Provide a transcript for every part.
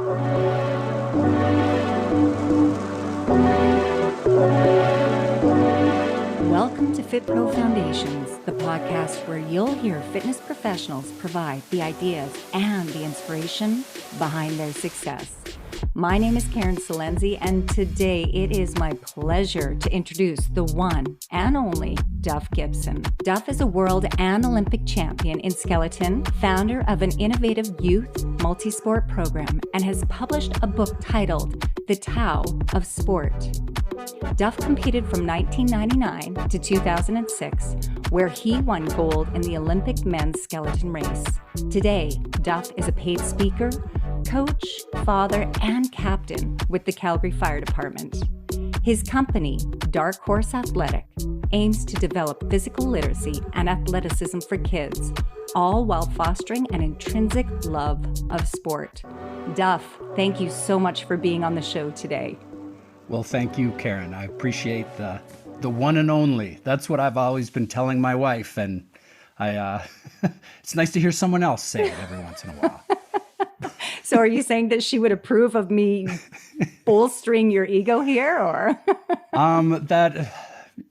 Welcome to FitPro Foundations, the podcast where you'll hear fitness professionals provide the ideas and the inspiration behind their success. My name is Karen Salenzi, and today it is my pleasure to introduce the one and only Duff Gibson. Duff is a world and Olympic champion in skeleton, founder of an innovative youth multi-sport program, and has published a book titled The Tao of Sport. Duff competed from 1999 to 2006, where he won gold in the Olympic men's skeleton race. Today, Duff is a paid speaker, coach, father, and captain with the Calgary Fire Department. His company, Dark Horse Athletic, aims to develop physical literacy and athleticism for kids, all while fostering an intrinsic love of sport. Duff, thank you so much for being on the show today. Well, thank you, Karen. I appreciate the one and only. That's what I've always been telling my wife, and it's nice to hear someone else say it every once in a while. So are you saying that she would approve of me bolstering your ego here, or? That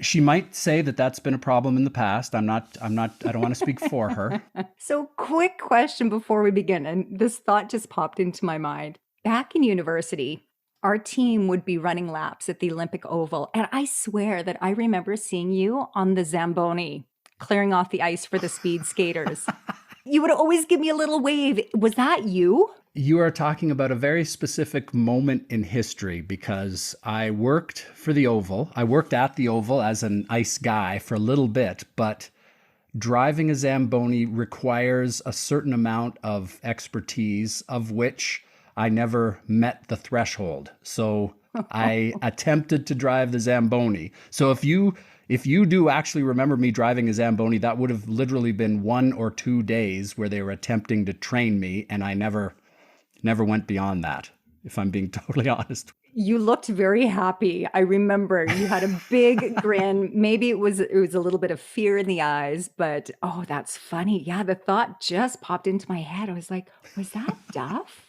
she might say that that's been a problem in the past. I don't want to speak for her. So quick question before we begin, and this thought just popped into my mind. Back in university, our team would be running laps at the Olympic Oval, and I swear that I remember seeing you on the Zamboni, clearing off the ice for the speed skaters. You would always give me a little wave. Was that you? You are talking about a very specific moment in history, because I worked for the Oval. I worked at the Oval as an ice guy for a little bit, but driving a Zamboni requires a certain amount of expertise, of which I never met the threshold. So I attempted to drive the Zamboni. So if you do actually remember me driving a Zamboni, that would have literally been 1 or 2 days where they were attempting to train me, and I never went beyond that, if I'm being totally honest. You looked very happy. I remember you had a big grin. Maybe it was a little bit of fear in the eyes, but oh, that's funny. Yeah, the thought just popped into my head. I was like, was that Duff?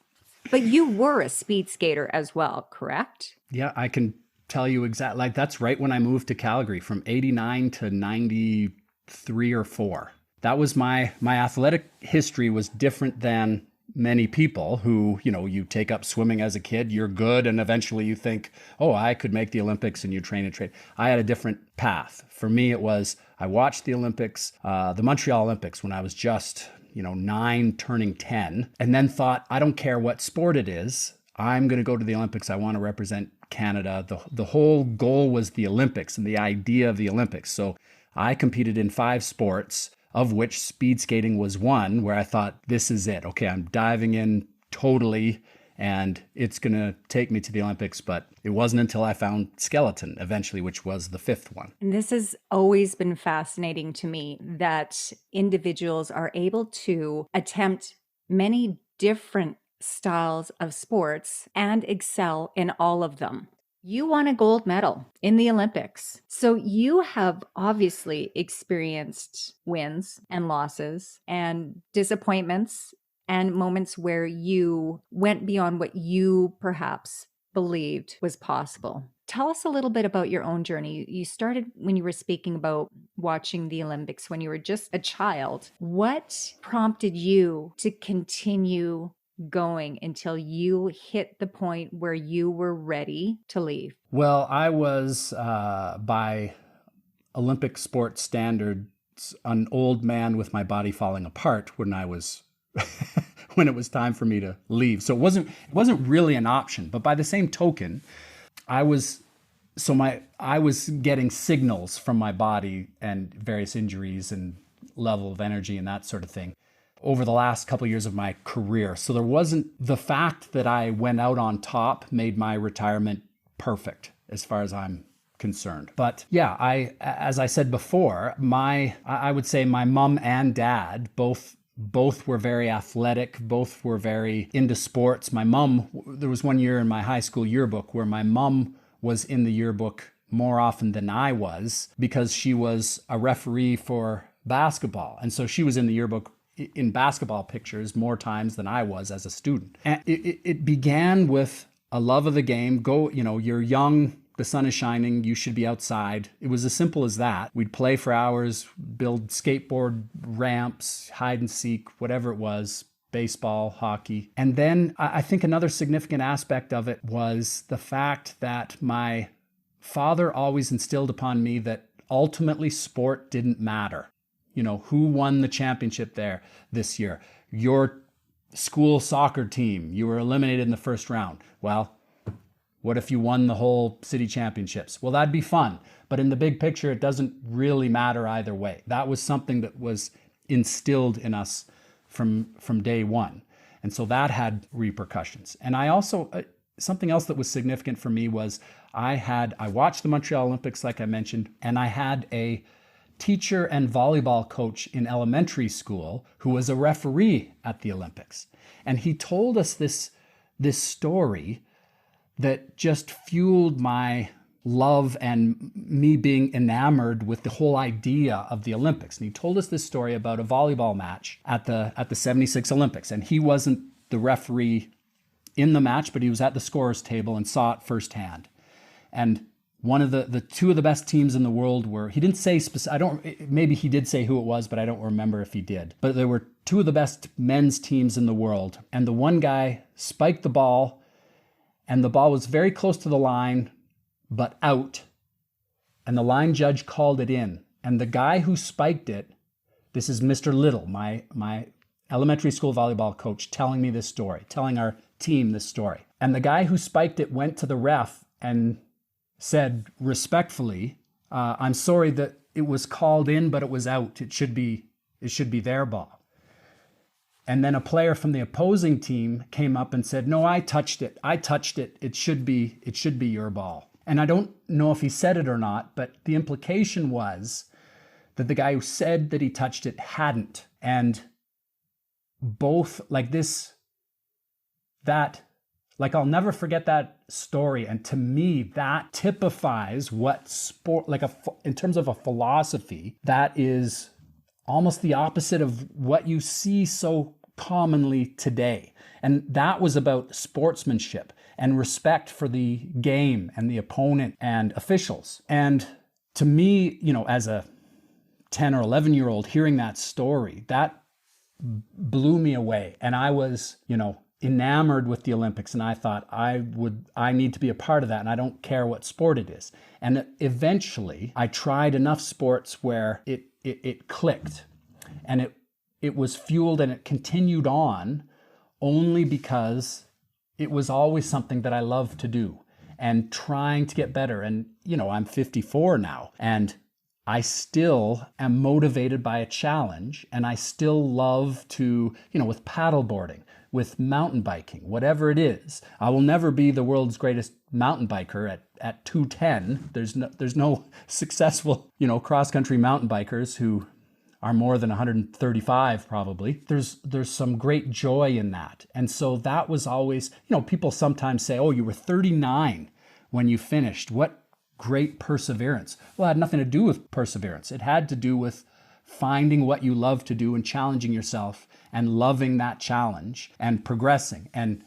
But you were a speed skater as well, correct? Yeah, I can tell you exactly. Like, that's right when I moved to Calgary from 89 to 93 or 4. That was my athletic history was different than many people who, you take up swimming as a kid, you're good, and eventually you think, oh, I could make the Olympics, and you train. I had a different path. For me, it was, I watched the Olympics, the Montreal Olympics, when I was just 9 turning 10, and then thought, I don't care what sport it is, I'm going to go to the Olympics. I want to represent Canada. The whole goal was the Olympics and the idea of the Olympics. So I competed in 5 sports, of which speed skating was one, where I thought, this is it. Okay, I'm diving in totally, and it's going to take me to the Olympics. But it wasn't until I found skeleton eventually, which was the 5th one. And this has always been fascinating to me, that individuals are able to attempt many different styles of sports and excel in all of them. You won a gold medal in the Olympics. So you have obviously experienced wins and losses and disappointments and moments where you went beyond what you perhaps believed was possible. Tell us a little bit about your own journey. You started when you were speaking about watching the Olympics when you were just a child. What prompted you to continue going until you hit the point where you were ready to leave? Well, I was, by Olympic sport standards, an old man with my body falling apart when I was when it was time for me to leave. So it wasn't really an option. But by the same token, I was getting signals from my body and various injuries and level of energy and that sort of thing over the last couple of years of my career. So there wasn't, the fact that I went out on top made my retirement perfect as far as I'm concerned. But yeah, as I said before, I would say my mom and dad both were very athletic, both were very into sports. My mom, there was one year in my high school yearbook where my mom was in the yearbook more often than I was because she was a referee for basketball. And so she was in the yearbook in basketball pictures more times than I was as a student. And it began with a love of the game. You're young, the sun is shining, you should be outside. It was as simple as that. We'd play for hours, build skateboard ramps, hide and seek, whatever it was, baseball, hockey. And then I think another significant aspect of it was the fact that my father always instilled upon me that ultimately sport didn't matter. Who won the championship there this year? Your school soccer team, you were eliminated in the first round. Well, what if you won the whole city championships? Well, that'd be fun. But in the big picture, it doesn't really matter either way. That was something that was instilled in us from day one. And so that had repercussions. And I also, something else that was significant for me was I watched the Montreal Olympics, like I mentioned, and I had a teacher and volleyball coach in elementary school who was a referee at the Olympics. And he told us this story that just fueled my love and me being enamored with the whole idea of the Olympics. And he told us this story about a volleyball match at the 76 Olympics. And he wasn't the referee in the match, but he was at the scorer's table and saw it firsthand. And one of the two of the best teams in the world were, he didn't say maybe he did say who it was, but I don't remember if he did. But there were two of the best men's teams in the world. And the one guy spiked the ball, and the ball was very close to the line, but out. And the line judge called it in. And the guy who spiked it, this is Mr. Little, my elementary school volleyball coach, telling me this story, telling our team this story. And the guy who spiked it went to the ref and said respectfully, I'm sorry that it was called in, but it was out. It should be their ball. And then a player from the opposing team came up and said, no, I touched it. It should be your ball. And I don't know if he said it or not, but the implication was that the guy who said that he touched it hadn't. And both I'll never forget that story. And to me, that typifies what sport, in terms of a philosophy, that is almost the opposite of what you see so commonly today. And that was about sportsmanship and respect for the game and the opponent and officials. And to me, as a 10 or 11-year-old hearing that story, that blew me away. And I was, enamored with the Olympics, and I thought I need to be a part of that, and I don't care what sport it is. And eventually I tried enough sports where it clicked, and it was fueled, and it continued on only because it was always something that I loved to do and trying to get better. And I'm 54 now, and I still am motivated by a challenge, and I still love to, with paddleboarding, with mountain biking, whatever it is. I will never be the world's greatest mountain biker at 210. There's no successful, cross-country mountain bikers who are more than 135 probably. There's some great joy in that. And so that was always, people sometimes say, oh, you were 39 when you finished. What great perseverance. Well, it had nothing to do with perseverance. It had to do with finding what you love to do and challenging yourself and loving that challenge and progressing. And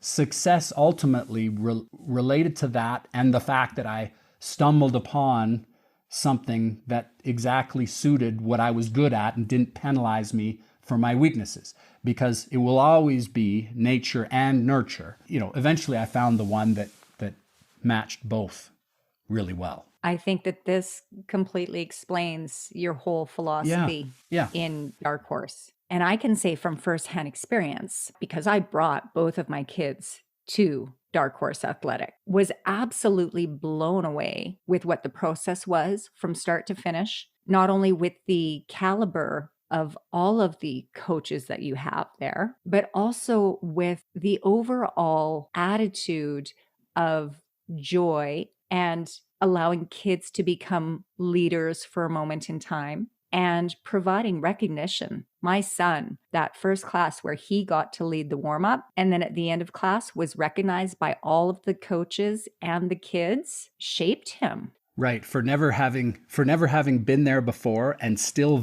success ultimately related to that, and the fact that I stumbled upon something that exactly suited what I was good at and didn't penalize me for my weaknesses, because it will always be nature and nurture. Eventually I found the one that matched both really well. I think that this completely explains your whole philosophy in Dark Horse. And I can say from firsthand experience, because I brought both of my kids to Dark Horse Athletic, was absolutely blown away with what the process was from start to finish, not only with the caliber of all of the coaches that you have there, but also with the overall attitude of joy and allowing kids to become leaders for a moment in time and providing recognition. My son, that first class where he got to lead the warm-up, and then at the end of class was recognized by all of the coaches and the kids, shaped him. Right. For never having been there before and still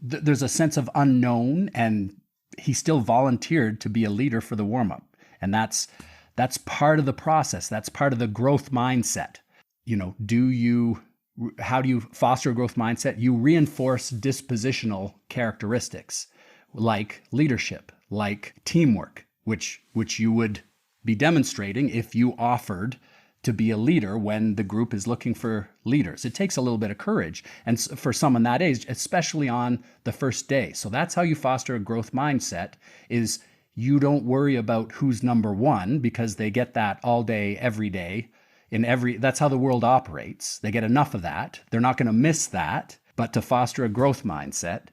there's a sense of unknown, and he still volunteered to be a leader for the warm-up. And that's part of the process. That's part of the growth mindset. How do you foster a growth mindset? You reinforce dispositional characteristics like leadership, like teamwork, which you would be demonstrating if you offered to be a leader when the group is looking for leaders. It takes a little bit of courage, and for someone that age, especially on the first day. So that's how you foster a growth mindset, is you don't worry about who's number one, because they get that all day, every day. That's how the world operates. They get enough of that. They're not going to miss that. But to foster a growth mindset,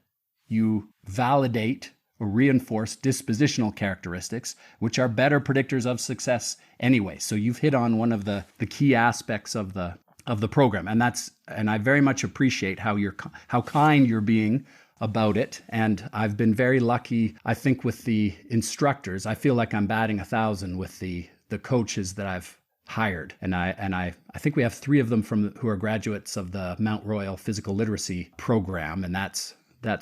you validate or reinforce dispositional characteristics, which are better predictors of success anyway. So you've hit on one of the key aspects of the program, and I very much appreciate how kind you're being about it. And I've been very lucky, I think, with the instructors. I feel like I'm batting 1,000 with the coaches that I've hired, and I think we have 3 of them who are graduates of the Mount Royal Physical Literacy program, and that's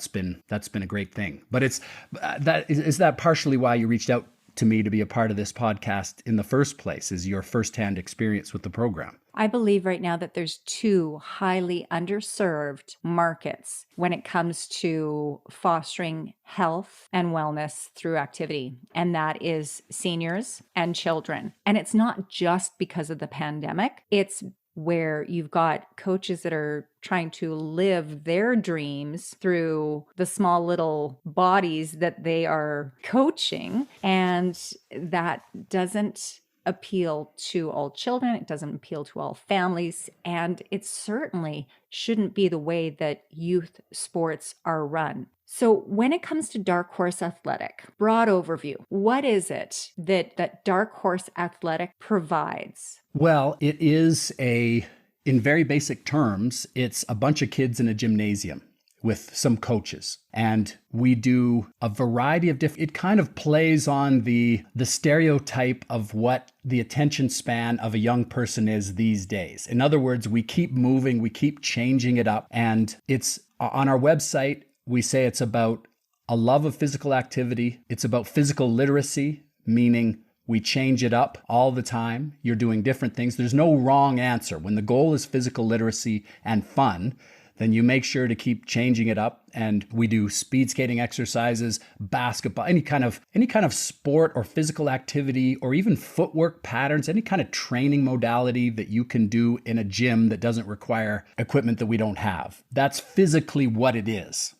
been a great thing. But is that partially why you reached out to me to be a part of this podcast in the first place, is your firsthand experience with the program? I believe right now that there's 2 highly underserved markets when it comes to fostering health and wellness through activity, and that is seniors and children. And it's not just because of the pandemic. It's where you've got coaches that are trying to live their dreams through the small little bodies that they are coaching. And that doesn't appeal to all children. It doesn't appeal to all families. And it certainly shouldn't be the way that youth sports are run. So when it comes to Dark Horse Athletic, broad overview, what is it that Dark Horse Athletic provides? Well, it is in very basic terms, it's a bunch of kids in a gymnasium with some coaches. And we do a variety of it kind of plays on the stereotype of what the attention span of a young person is these days. In other words, we keep moving, we keep changing it up. And it's on our website, we say it's about a love of physical activity. It's about physical literacy, meaning we change it up all the time. You're doing different things. There's no wrong answer. When the goal is physical literacy and fun, then you make sure to keep changing it up. And we do speed skating exercises, basketball, any kind of sport or physical activity, or even footwork patterns, any kind of training modality that you can do in a gym that doesn't require equipment that we don't have. That's physically what it is.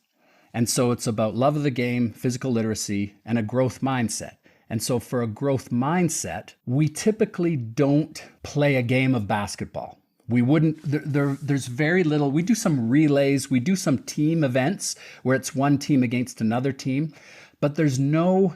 And so it's about love of the game, physical literacy, and a growth mindset. And so for a growth mindset, we typically don't play a game of basketball. We wouldn't, there's very little, we do some relays, we do some team events where it's one team against another team, but there's no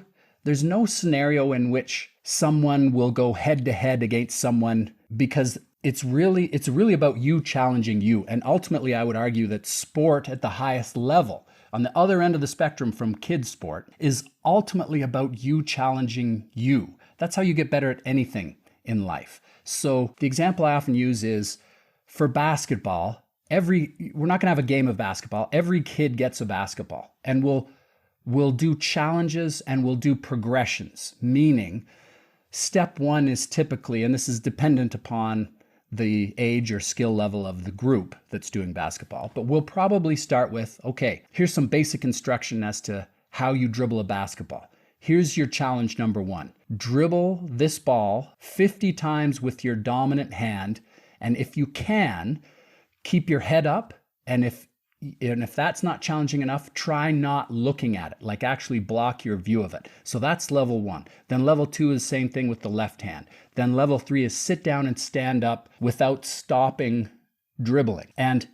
scenario in which someone will go head to head against someone, because it's really about you challenging you. And ultimately, I would argue that sport at the highest level, on the other end of the spectrum from kids sport, is ultimately about you challenging you. That's how you get better at anything in life. So the example I often use is for basketball, we're not going to have a game of basketball. Every kid gets a basketball, and we'll do challenges and we'll do progressions, meaning step 1 is typically, and this is dependent upon the age or skill level of the group that's doing basketball, but we'll probably start with, okay, here's some basic instruction as to how you dribble a basketball. Here's your challenge number 1. Dribble this ball 50 times with your dominant hand, and if you can, keep your head up, and if that's not challenging enough, try not looking at it, like actually block your view of it. So that's level 1. Then level 2 is the same thing with the left hand. Then level 3 is sit down and stand up without stopping dribbling. And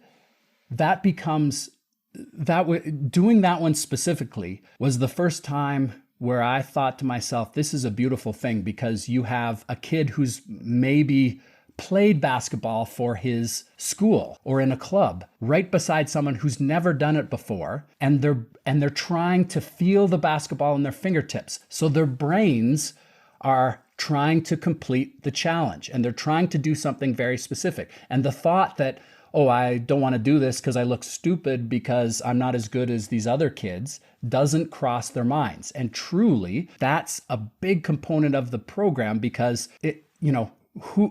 that becomes, doing that one specifically was the first time where I thought to myself, this is a beautiful thing, because you have a kid who's maybe played basketball for his school or in a club right beside someone who's never done it before, and they're trying to feel the basketball in their fingertips. So their brains are trying to complete the challenge, and they're trying to do something very specific. And the thought that, oh, I don't want to do this because I look stupid because I'm not as good as these other kids, doesn't cross their minds. And truly, that's a big component of the program, because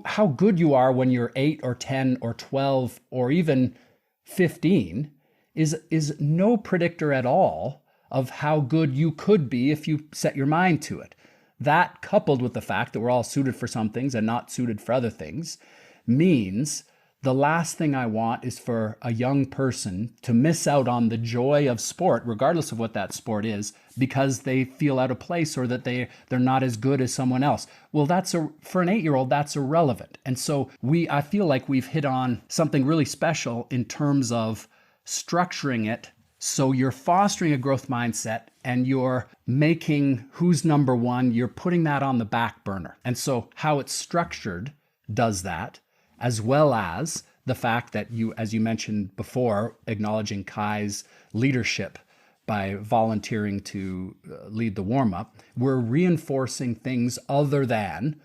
how good you are when you're 8 or 10 or 12 or even 15 is no predictor at all of how good you could be if you set your mind to it. That, coupled with the fact that we're all suited for some things and not suited for other things, means the last thing I want is for a young person to miss out on the joy of sport, regardless of what that sport is, because they feel out of place or that they're not as good as someone else. Well, for an 8-year-old, that's irrelevant. And so I feel like we've hit on something really special in terms of structuring it so you're fostering a growth mindset and you're making who's number one, you're putting that on the back burner. And so how it's structured does that, as well as the fact that you, as you mentioned before, acknowledging Kai's leadership by volunteering to lead the warm-up, we're reinforcing things other than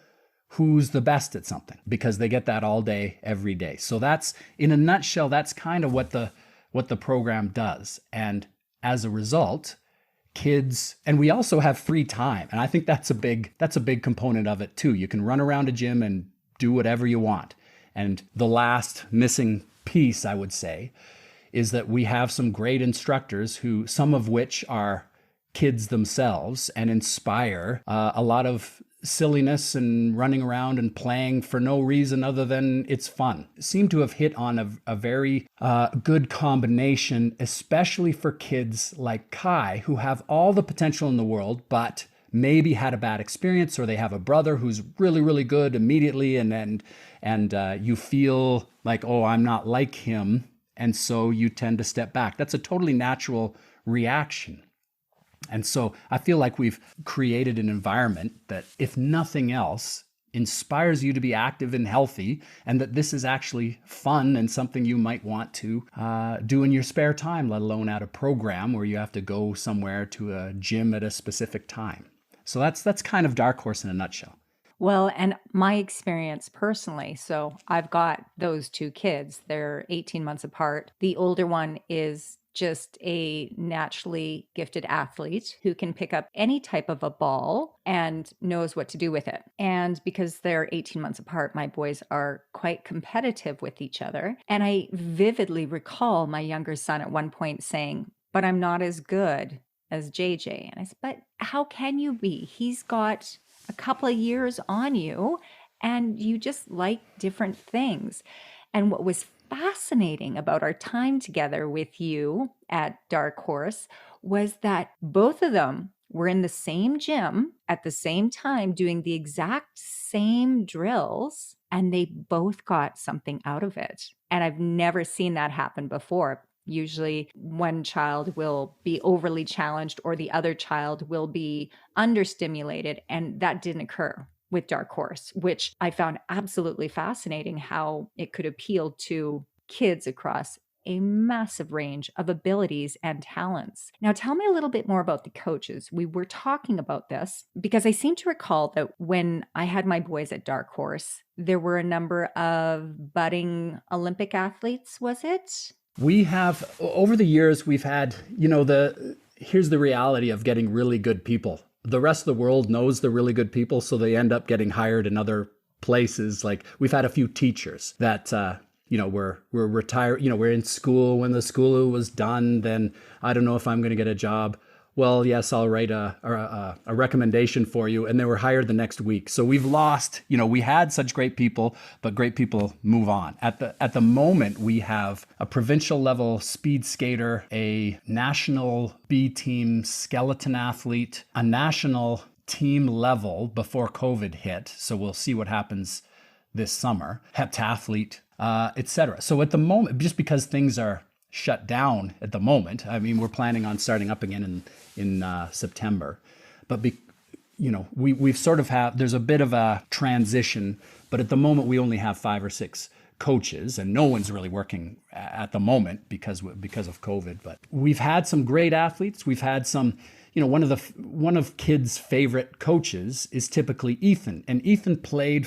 who's the best at something, because they get that all day, every day. So that's, in a nutshell, that's kind of what the program does. And as a result, kids, and we also have free time. And I think that's a big component of it too. You can run around a gym and do whatever you want. And the last missing piece, I would say, is that we have some great instructors who, some of which are kids themselves and inspire a lot of silliness and running around and playing for no reason other than it's fun. Seem to have hit on a very good combination, especially for kids like Kai, who have all the potential in the world, but maybe had a bad experience, or they have a brother who's really, really good immediately, and you feel like, oh, I'm not like him, and so you tend to step back. That's a totally natural reaction. And so I feel like we've created an environment that, if nothing else, inspires you to be active and healthy, and that this is actually fun and something you might want to do in your spare time, let alone at a program where you have to go somewhere to a gym at a specific time. So that's kind of Dark Horse in a nutshell. Well, and my experience personally, so I've got those two kids. They're 18 months apart. The older one is just a naturally gifted athlete who can pick up any type of a ball and knows what to do with it. And because they're 18 months apart, my boys are quite competitive with each other. And I vividly recall my younger son at one point saying, "But I'm not as good as JJ." And I said, "But how can you be? He's got a couple of years on you and you just like different things." And what was fascinating about our time together with you at Dark Horse was that both of them were in the same gym at the same time doing the exact same drills, and they both got something out of it. And I've never seen that happen before. Usually one child will be overly challenged or the other child will be understimulated, and that didn't occur with Dark Horse, which I found absolutely fascinating, how it could appeal to kids across a massive range of abilities and talents. Now, tell me a little bit more about the coaches. We were talking about this because I seem to recall that when I had my boys at Dark Horse, there were a number of budding Olympic athletes, was it? We have, over the years, we've had, here's the reality of getting really good people. The rest of the world knows they're really good people, so they end up getting hired in other places. Like, we've had a few teachers that, we're retired, we're in school. When the school was done, then I don't know if I'm going to get a job. Well, yes, I'll write a recommendation for you. And they were hired the next week. So we've lost, we had such great people, but great people move on. At the moment, we have a provincial level speed skater, a national B team skeleton athlete, a national team level before COVID hit. So we'll see what happens this summer, heptathlete, etc. So at the moment, just because things are shut down at the moment, I mean, we're planning on starting up again in September, but we've sort of there's a bit of a transition, but at the moment we only have 5 or 6 coaches, and no one's really working at the moment because of COVID. But we've had some great athletes. We've had some, one of kids' favorite coaches is typically Ethan, and Ethan played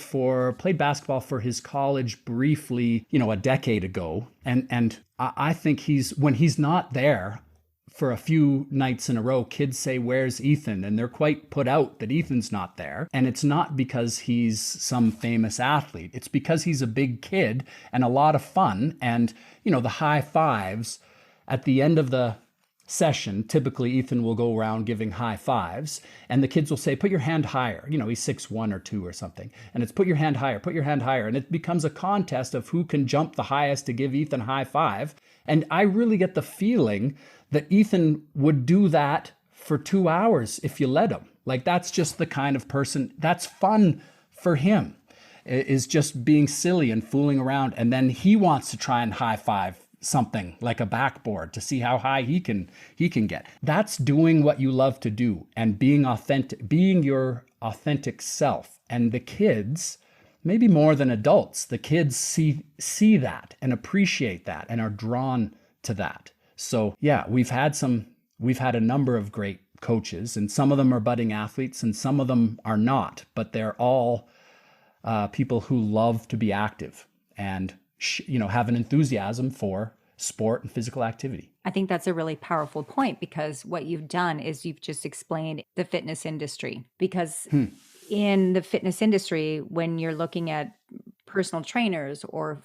basketball for his college briefly, a decade ago, and I think when he's not there for a few nights in a row, kids say, "Where's Ethan?" And they're quite put out that Ethan's not there. And it's not because he's some famous athlete. It's because he's a big kid and a lot of fun. And, the high fives at the end of the session, typically Ethan will go around giving high fives, and the kids will say, "Put your hand higher." He's 6'1" or 2 or something. And it's "Put your hand higher, put your hand higher." And it becomes a contest of who can jump the highest to give Ethan a high five. And I really get the feeling that Ethan would do that for 2 hours if you let him. Like, that's just the kind of person that's fun for him, is just being silly and fooling around. And then he wants to try and high five something like a backboard to see how high he can get. That's doing what you love to do and being authentic, being your authentic self. And the kids, maybe more than adults, the kids see that and appreciate that and are drawn to that. So yeah, we've had a number of great coaches, and some of them are budding athletes and some of them are not, but they're all people who love to be active and have an enthusiasm for sport and physical activity. I think that's a really powerful point, because what you've done is you've just explained the fitness industry. Because in the fitness industry, when you're looking at personal trainers or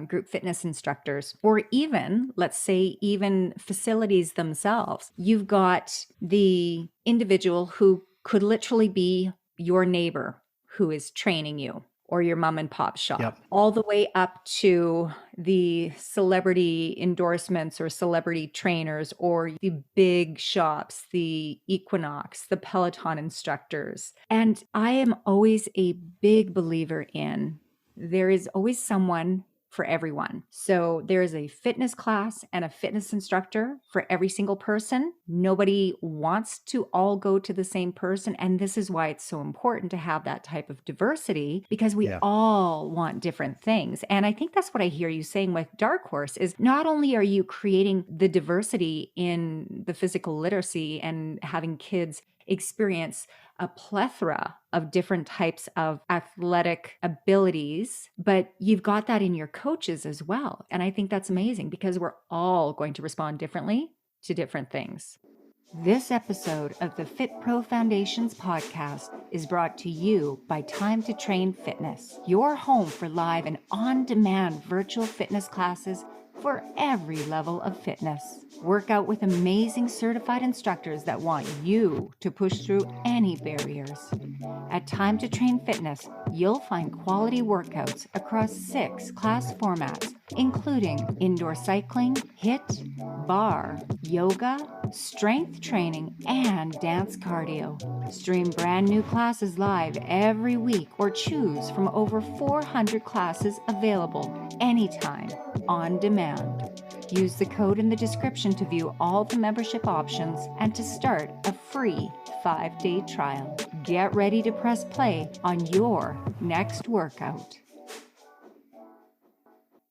group fitness instructors, or even, let's say, even facilities themselves, you've got the individual who could literally be your neighbor who is training you, or your mom and pop shop, Yep. all the way up to the celebrity endorsements or celebrity trainers, or the big shops, the Equinox, the Peloton instructors. And I am always a big believer in there is always someone for everyone. So there is a fitness class and a fitness instructor for every single person. Nobody wants to all go to the same person. And this is why it's so important to have that type of diversity, because we all want different things. And I think that's what I hear you saying with Dark Horse is not only are you creating the diversity in the physical literacy and having kids experience a plethora of different types of athletic abilities, but you've got that in your coaches as well. And I think that's amazing, because we're all going to respond differently to different things. This episode of the Fit Pro Foundations podcast is brought to you by Time to Train Fitness, your home for live and on-demand virtual fitness classes for every level of fitness. Work out with amazing certified instructors that want you to push through any barriers. At Time to Train Fitness, you'll find quality workouts across 6 class formats, including indoor cycling, HIIT, bar, yoga, strength training, and dance cardio. Stream brand new classes live every week, or choose from over 400 classes available anytime, on demand. Use the code in the description to view all the membership options and to start a free 5-day trial. Get ready to press play on your next workout.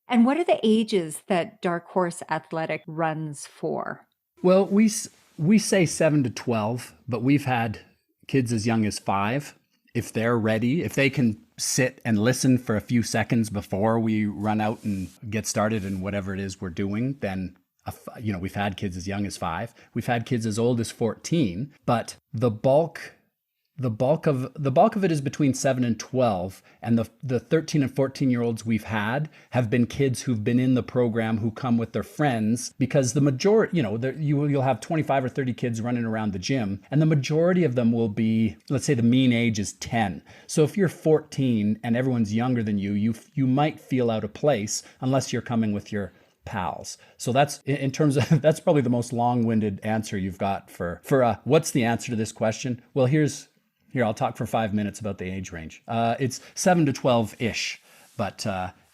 And what are the ages that Dark Horse Athletic runs for? Well, we say 7 to 12, but we've had kids as young as 5. If they're ready, if they can sit and listen for a few seconds before we run out and get started in whatever it is we're doing, then we've had kids as young as 5. We've had kids as old as 14, but the bulk of it is between 7 and 12, and the 13 and 14-year-olds we've had have been kids who've been in the program who come with their friends, because the majority, you'll have 25 or 30 kids running around the gym, and the majority of them will be, let's say the mean age is 10. So if you're 14 and everyone's younger than you might feel out of place unless you're coming with your pals. So that's, in terms of, that's probably the most long-winded answer you've got for what's the answer to this question? Well, Here, I'll talk for 5 minutes about the age range. It's 7 to 12-ish, but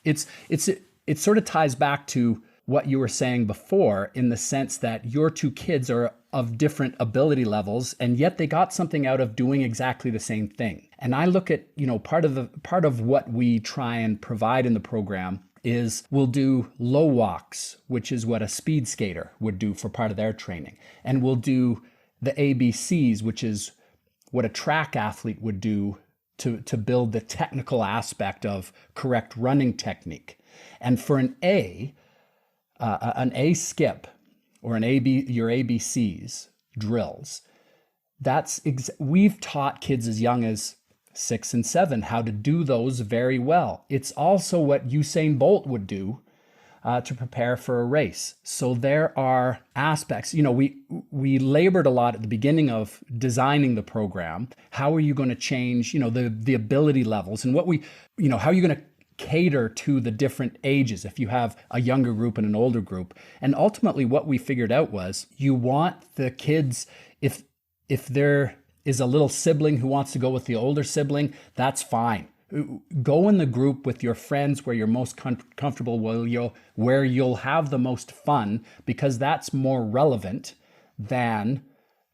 it sort of ties back to what you were saying before, in the sense that your 2 kids are of different ability levels, and yet they got something out of doing exactly the same thing. And I look at, part of what we try and provide in the program is we'll do low walks, which is what a speed skater would do for part of their training. And we'll do the ABCs, which is what a track athlete would do to build the technical aspect of correct running technique. And for an A skip or your ABCs drills, we've taught kids as young as 6 and 7 how to do those very well. It's also what Usain Bolt would do to prepare for a race. So there are aspects, we labored a lot at the beginning of designing the program. How are you going to change, the ability levels, and how are you going to cater to the different ages if you have a younger group and an older group? And ultimately what we figured out was you want the kids, if there is a little sibling who wants to go with the older sibling, that's fine. Go in the group with your friends where you're most comfortable, where you'll have the most fun, because that's more relevant than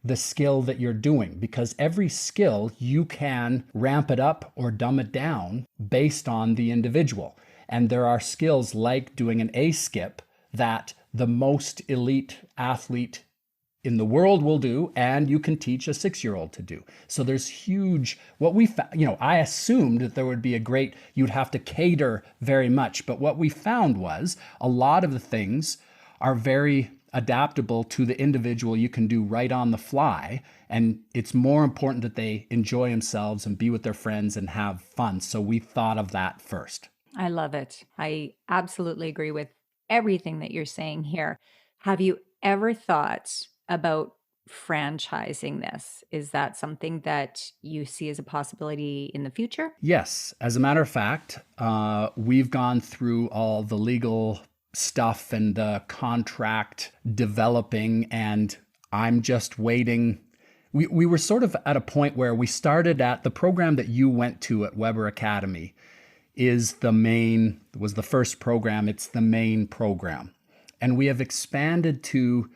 the skill that you're doing. Because every skill, you can ramp it up or dumb it down based on the individual. And there are skills like doing an A skip that the most elite athlete in the world will do, and you can teach a 6-year-old to do. So there's huge, I assumed that there would be you'd have to cater very much, but what we found was a lot of the things are very adaptable to the individual. You can do right on the fly, and it's more important that they enjoy themselves and be with their friends and have fun. So we thought of that first. I love it. I absolutely agree with everything that you're saying here. Have you ever thought about franchising this? Is that something that you see as a possibility in the future? Yes. As a matter of fact, we've gone through all the legal stuff and the contract developing, and I'm just waiting. We were sort of at a point where we started at the program that you went to at Weber Academy was the first program. It's the main program. And we have expanded to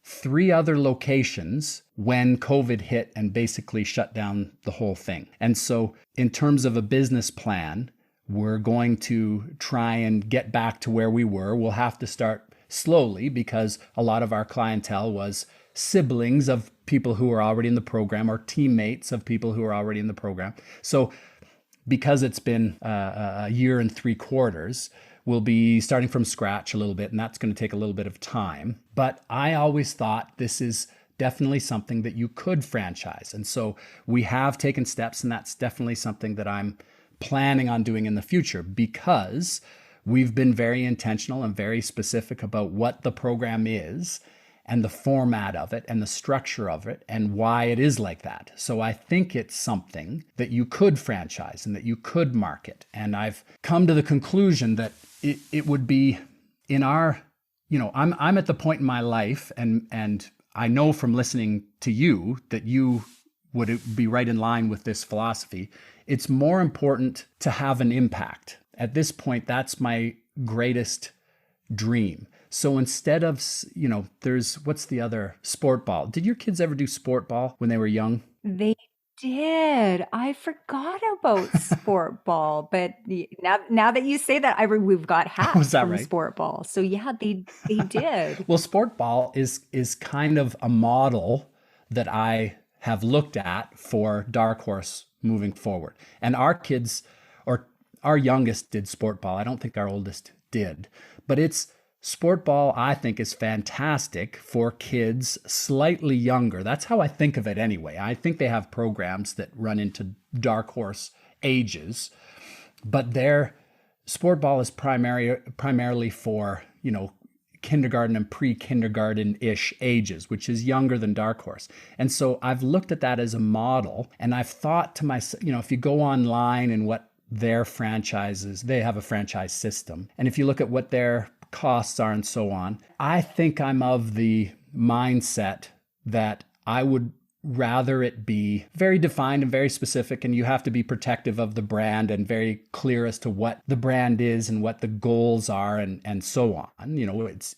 3 other locations when COVID hit and basically shut down the whole thing. And so in terms of a business plan, we're going to try and get back to where we were. We'll have to start slowly because a lot of our clientele was siblings of people who are already in the program or teammates of people who are already in the program. So because it's been a year and 3 quarters, we'll be starting from scratch a little bit, and that's going to take a little bit of time. But I always thought this is definitely something that you could franchise. And so we have taken steps, and that's definitely something that I'm planning on doing in the future, because we've been very intentional and very specific about what the program is and the format of it and the structure of it and why it is like that. So I think it's something that you could franchise and that you could market. And I've come to the conclusion that it would be in our, I'm at the point in my life, and I know from listening to you that you would be right in line with this philosophy. It's more important to have an impact. At this point, that's my greatest dream. So instead of, what's the other? Sport ball. Did your kids ever do sport ball when they were young? They did. I forgot about sport ball, but now that you say that, we've got hats from right? Sport ball. So yeah, they did. Well, sport ball is kind of a model that I have looked at for Dark Horse moving forward. And our kids, or our youngest, did sport ball. I don't think our oldest did, but sport ball, I think, is fantastic for kids slightly younger. That's how I think of it anyway. I think they have programs that run into Dark Horse ages, but their sport ball is primarily for, kindergarten and pre-kindergarten-ish ages, which is younger than Dark Horse. And so I've looked at that as a model, and I've thought to myself, if you go online and what their franchises, they have a franchise system. And if you look at what their costs are and so on, I think I'm of the mindset that I would rather it be very defined and very specific, and you have to be protective of the brand and very clear as to what the brand is and what the goals are and so on.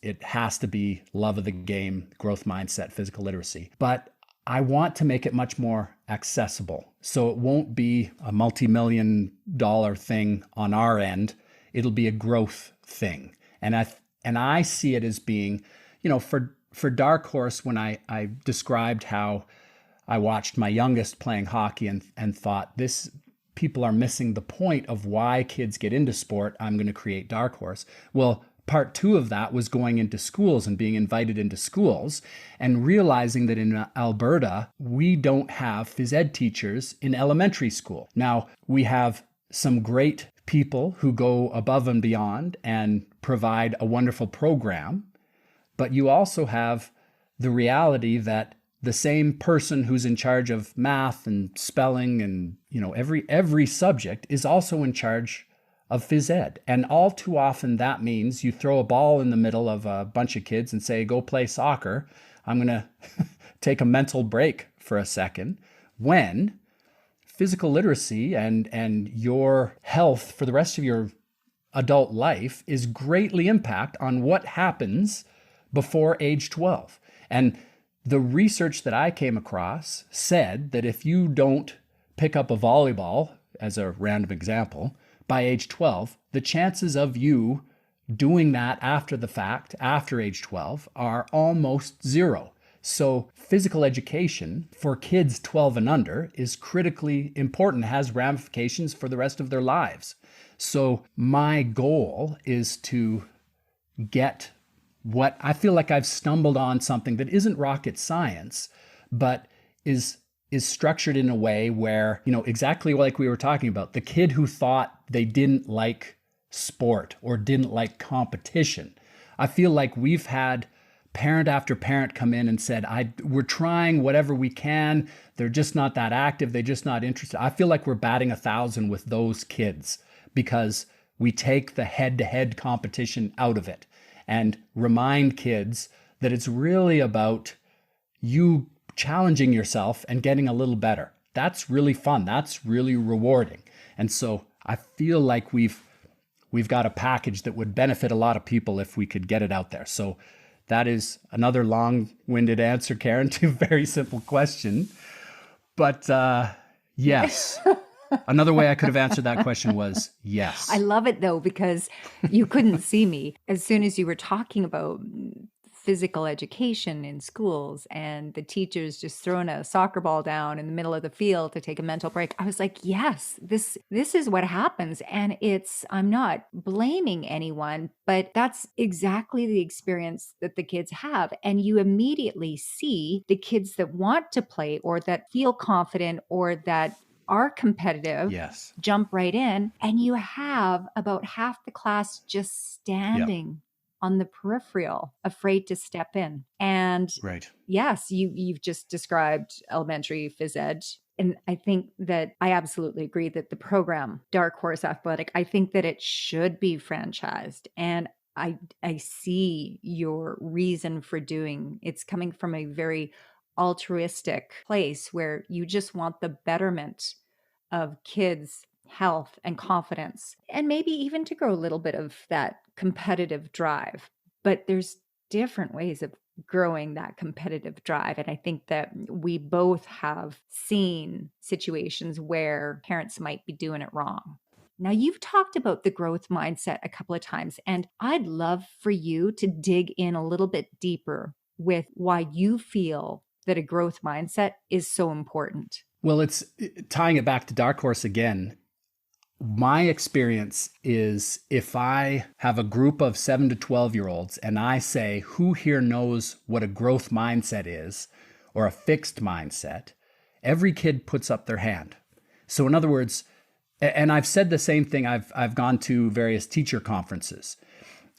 It has to be love of the game, growth mindset, physical literacy. But I want to make it much more accessible. So it won't be a multi-million-dollar thing on our end. it'll be a growth thing. And I see it as being, for Dark Horse, when I described how I watched my youngest playing hockey and thought people are missing the point of why kids get into sport, I'm going to create Dark Horse. Well, part 2 of that was going into schools and being invited into schools and realizing that in Alberta, we don't have phys ed teachers in elementary school. Now, we have some great people who go above and beyond and provide a wonderful program, but you also have the reality that the same person who's in charge of math and spelling and, every subject is also in charge of phys ed. And all too often that means you throw a ball in the middle of a bunch of kids and say, go play soccer. I'm going to take a mental break for a second, when physical literacy and your health for the rest of your adult life is greatly impact on what happens before age 12. And the research that I came across said that if you don't pick up a volleyball, as a random example, by age 12, the chances of you doing that after the fact, after age 12, are almost zero. So physical education for kids 12 and under is critically important, has ramifications for the rest of their lives. So my goal is to get what I feel like I've stumbled on, something that isn't rocket science, but is structured in a way where, exactly like we were talking about, the kid who thought they didn't like sport or didn't like competition. I feel like we've had parent after parent come in and said, we're trying whatever we can. They're just not that active. They're just not interested. I feel like we're batting 1,000 with those kids because we take the head-to-head competition out of it and remind kids that it's really about you challenging yourself and getting a little better. That's really fun. That's really rewarding. And so I feel like we've got a package that would benefit a lot of people if we could get it out there. So that is another long-winded answer, Karen, to a very simple question. But yes. Another way I could have answered that question was yes. I love it though, because you couldn't see me. As soon as you were talking about physical education in schools and the teachers just throwing a soccer ball down in the middle of the field to take a mental break, I was like, yes, this is what happens. And I'm not blaming anyone, but that's exactly the experience that the kids have. And you immediately see the kids that want to play or that feel confident or that are competitive, yes, jump right in, and you have about half the class just standing on the peripheral, afraid to step in. And right. Yes, you've just described elementary phys ed. And I think that I absolutely agree that the program, Dark Horse Athletic, I think that it should be franchised. And I see your reason for doing it's coming from a very altruistic place where you just want the betterment of kids' health and confidence, and maybe even to grow a little bit of that competitive drive. But there's different ways of growing that competitive drive. And I think that we both have seen situations where parents might be doing it wrong. Now, you've talked about the growth mindset a couple of times, and I'd love for you to dig in a little bit deeper with why you feel that a growth mindset is so important. Well, it's tying it back to Dark Horse again. My experience is if I have a group of 7 to 12-year-olds and I say, who here knows what a growth mindset is or a fixed mindset, every kid puts up their hand. So in other words, and I've said the same thing, I've gone to various teacher conferences.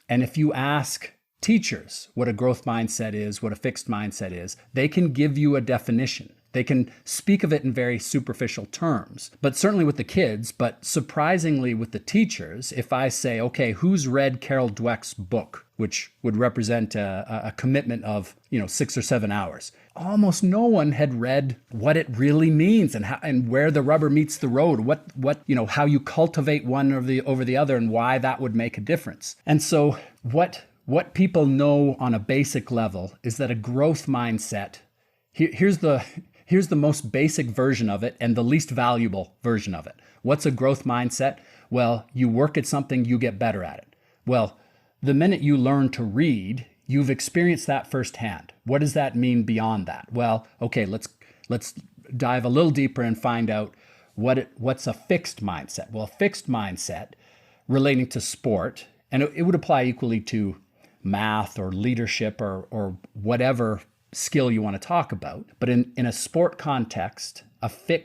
And if you ask teachers what a growth mindset is, what a fixed mindset is, they can give you a definition. They can speak of it in very superficial terms, but certainly with the kids, but surprisingly with the teachers, if I say, okay, who's read Carol Dweck's book, which would represent a commitment of 6 or 7 hours, almost no one had read what it really means and how, and where the rubber meets the road, what how you cultivate one over the other and why that would make a difference. And so what people know on a basic level is that a growth mindset, here's the most basic version of it and the least valuable version of it. What's a growth mindset? Well, you work at something, you get better at it. Well, the minute you learn to read, you've experienced that firsthand. What does that mean beyond that? Well, okay, let's dive a little deeper and find out what's a fixed mindset. Well, a fixed mindset relating to sport, and it would apply equally to math or leadership or whatever skill you want to talk about. But in a sport context,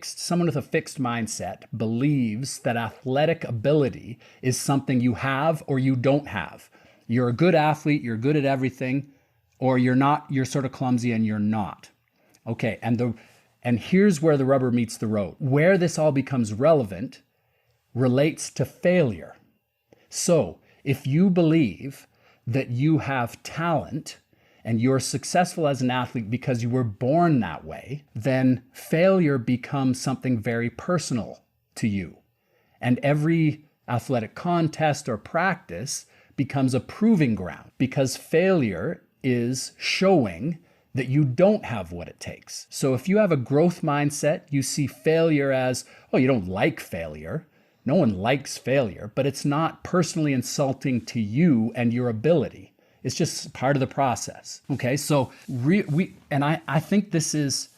someone with a fixed mindset believes that athletic ability is something you have or you don't have. You're a good athlete, you're good at everything, or you're not, you're sort of clumsy and you're not. Okay, and here's where the rubber meets the road. Where this all becomes relevant relates to failure. So if you believe that you have talent and you're successful as an athlete because you were born that way, then failure becomes something very personal to you. And every athletic contest or practice becomes a proving ground because failure is showing that you don't have what it takes. So if you have a growth mindset, you see failure as, oh, you don't like failure. No one likes failure, but it's not personally insulting to you and your ability. It's just part of the process. Okay, so I think this is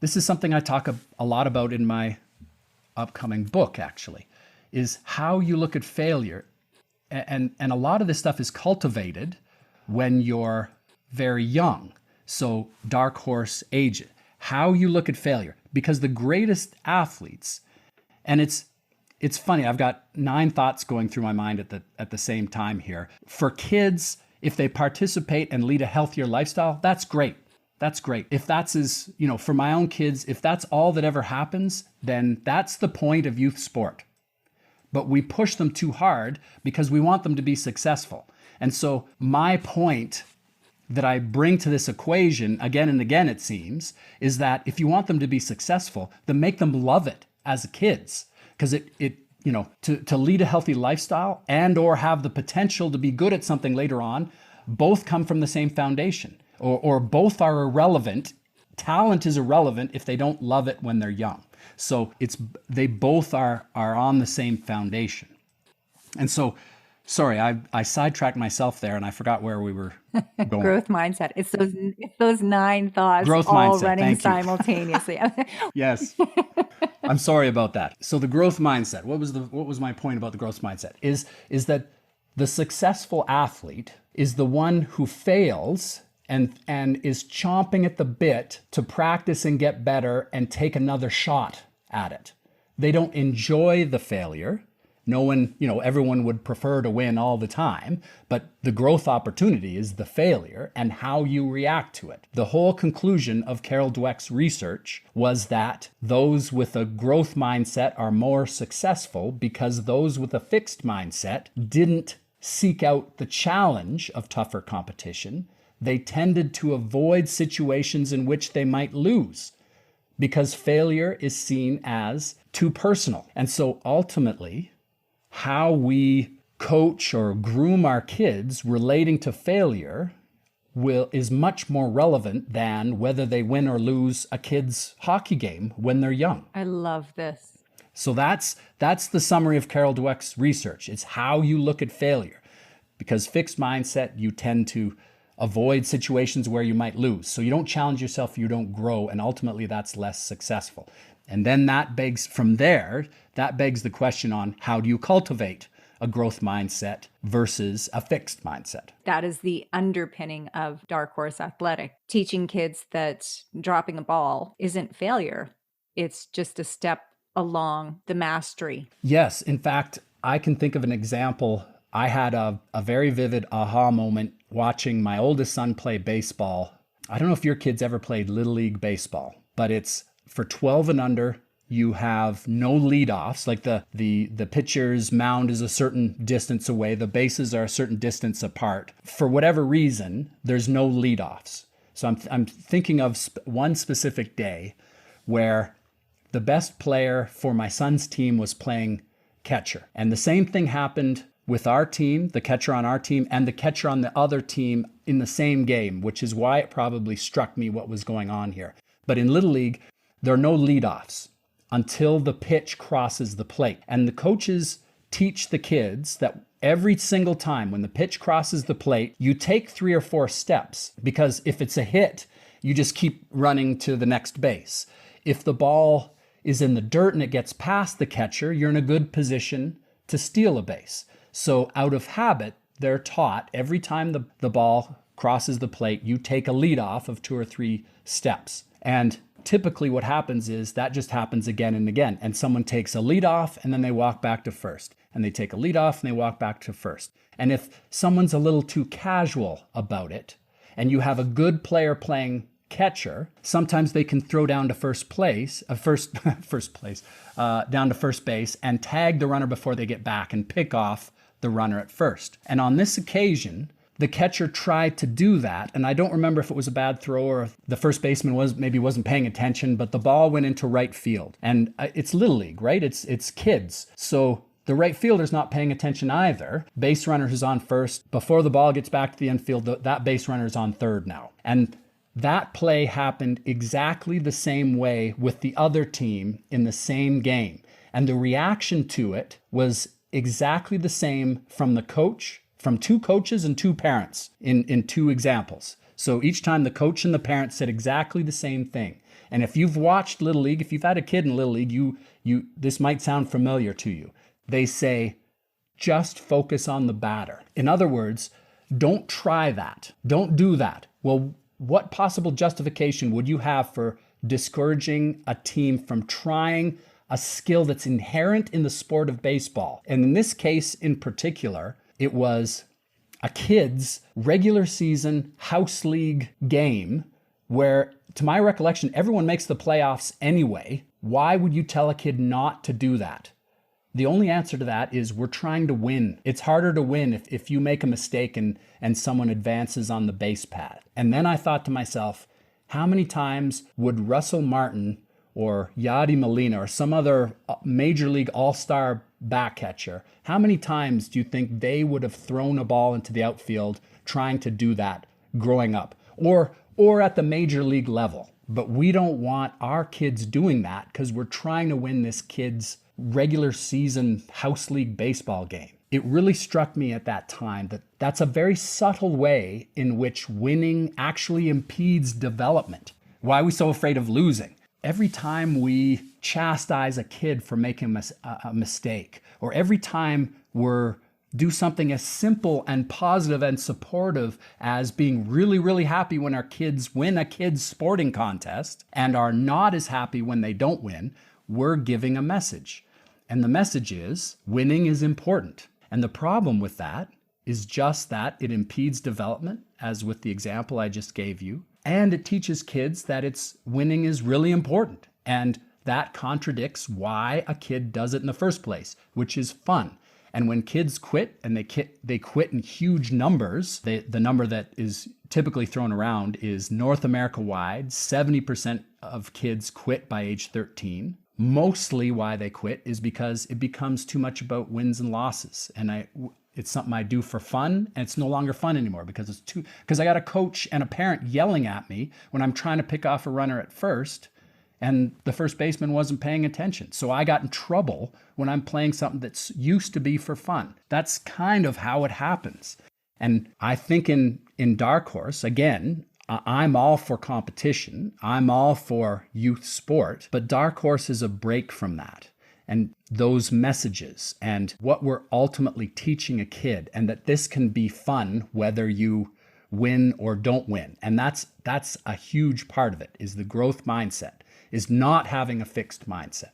something I talk a lot about in my upcoming book, actually, is how you look at failure. And a lot of this stuff is cultivated when you're very young. So dark horse age, how you look at failure. Because the greatest athletes, and it's funny, I've got 9 thoughts going through my mind at the same time here. For kids, if they participate and lead a healthier lifestyle, that's great. That's great. If that's for my own kids, if that's all that ever happens, then that's the point of youth sport. But we push them too hard because we want them to be successful. And so my point that I bring to this equation again and again, it seems, is that if you want them to be successful, then make them love it as kids. Because to lead a healthy lifestyle and or have the potential to be good at something later on, both come from the same foundation, or both are irrelevant. Talent is irrelevant if they don't love it when they're young. So they both are on the same foundation. And so, sorry, I sidetracked myself there and I forgot where we were going. Growth mindset. It's those 9 thoughts Growth all mindset. running simultaneously. Yes. I'm sorry about that. So the growth mindset, what was my point about the growth mindset? Is that the successful athlete is the one who fails and is chomping at the bit to practice and get better and take another shot at it. They don't enjoy the failure. No one, everyone would prefer to win all the time, but the growth opportunity is the failure and how you react to it. The whole conclusion of Carol Dweck's research was that those with a growth mindset are more successful because those with a fixed mindset didn't seek out the challenge of tougher competition. They tended to avoid situations in which they might lose because failure is seen as too personal. And so ultimately, how we coach or groom our kids relating to failure is much more relevant than whether they win or lose a kid's hockey game when they're young. I love this. So that's the summary of Carol Dweck's research. It's how you look at failure. Because fixed mindset, you tend to avoid situations where you might lose. So you don't challenge yourself, you don't grow, and ultimately that's less successful. And then that begs the question on how do you cultivate a growth mindset versus a fixed mindset? That is the underpinning of Dark Horse Athletic, teaching kids that dropping a ball isn't failure. It's just a step along the mastery. Yes. In fact, I can think of an example. I had a very vivid aha moment watching my oldest son play baseball. I don't know if your kids ever played Little League baseball, but it's for 12 and under. You have no leadoffs, like the pitcher's mound is a certain distance away. The bases are a certain distance apart. For whatever reason, there's no leadoffs. So I'm thinking of one specific day where the best player for my son's team was playing catcher. And the same thing happened with our team, the catcher on our team, and the catcher on the other team in the same game, which is why it probably struck me what was going on here. But in Little League, there are no leadoffs. until the pitch crosses the plate. And the coaches teach the kids that every single time when the pitch crosses the plate, you take 3 or 4 steps, because if it's a hit, you just keep running to the next base. If the ball is in the dirt and it gets past the catcher, you're in a good position to steal a base. So out of habit, they're taught every time the ball crosses the plate, you take a lead off of 2 or 3 steps. And typically what happens is that just happens again and again. And someone takes a lead off and then they walk back to first. And they take a lead off and they walk back to first. And if someone's a little too casual about it, and you have a good player playing catcher, sometimes they can throw down to first place, down to first base and tag the runner before they get back and pick off the runner at first. And on this occasion, the catcher tried to do that, and I don't remember if it was a bad throw or if the first baseman wasn't paying attention, but the ball went into right field. And it's Little League, right? It's kids. So the right fielder's not paying attention either. Base runner who's on first, before the ball gets back to the infield, that base runner's on third now. And that play happened exactly the same way with the other team in the same game. And the reaction to it was exactly the same from the coach, from 2 coaches and 2 parents in 2 examples. So each time the coach and the parent said exactly the same thing. And if you've watched Little League, if you've had a kid in Little League, this might sound familiar to you. They say, just focus on the batter. In other words, don't try that. Don't do that. Well, what possible justification would you have for discouraging a team from trying a skill that's inherent in the sport of baseball? And in this case in particular, it was a kid's regular season house league game where, to my recollection, everyone makes the playoffs anyway. Why would you tell a kid not to do that? The only answer to that is we're trying to win. It's harder to win if you make a mistake and someone advances on the base pad. And then I thought to myself, how many times would Russell Martin or Yadi Molina or some other major league all-star back catcher, how many times do you think they would have thrown a ball into the outfield trying to do that growing up or at the major league level? But we don't want our kids doing that because we're trying to win this kid's regular season house league baseball game. It really struck me at that time that that's a very subtle way in which winning actually impedes development. Why are we so afraid of losing? Every time we chastise a kid for making a mistake, or every time we're do something as simple and positive and supportive as being really, really happy when our kids win a kids' sporting contest and are not as happy when they don't win, we're giving a message. And the message is winning is important. And the problem with that is just that it impedes development, as with the example I just gave you. And it teaches kids that winning is really important. And that contradicts why a kid does it in the first place, which is fun. And when kids quit, and they quit in huge numbers, the number that is typically thrown around is North America wide, 70% of kids quit by age 13. Mostly why they quit is because it becomes too much about wins and losses. And it's something I do for fun, and it's no longer fun anymore because I got a coach and a parent yelling at me when I'm trying to pick off a runner at first, and the first baseman wasn't paying attention. So I got in trouble when I'm playing something that's used to be for fun. That's kind of how it happens. And I think in Dark Horse, again, I'm all for competition. I'm all for youth sport, but Dark Horse is a break from that. And those messages and what we're ultimately teaching a kid, and that this can be fun whether you win or don't win. And that's a huge part of it, is the growth mindset, is not having a fixed mindset.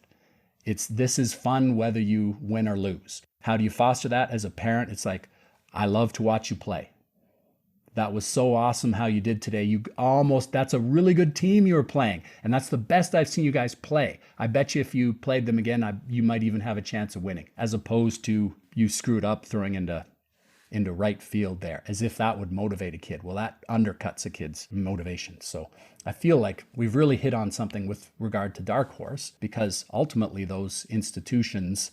This is fun whether you win or lose. How do you foster that as a parent? It's like, I love to watch you play. That was so awesome how you did today. That's a really good team you were playing. And that's the best I've seen you guys play. I bet you if you played them again, you might even have a chance of winning, as opposed to you screwed up throwing into right field there, as if that would motivate a kid. Well, that undercuts a kid's motivation. So I feel like we've really hit on something with regard to Dark Horse, because ultimately those institutions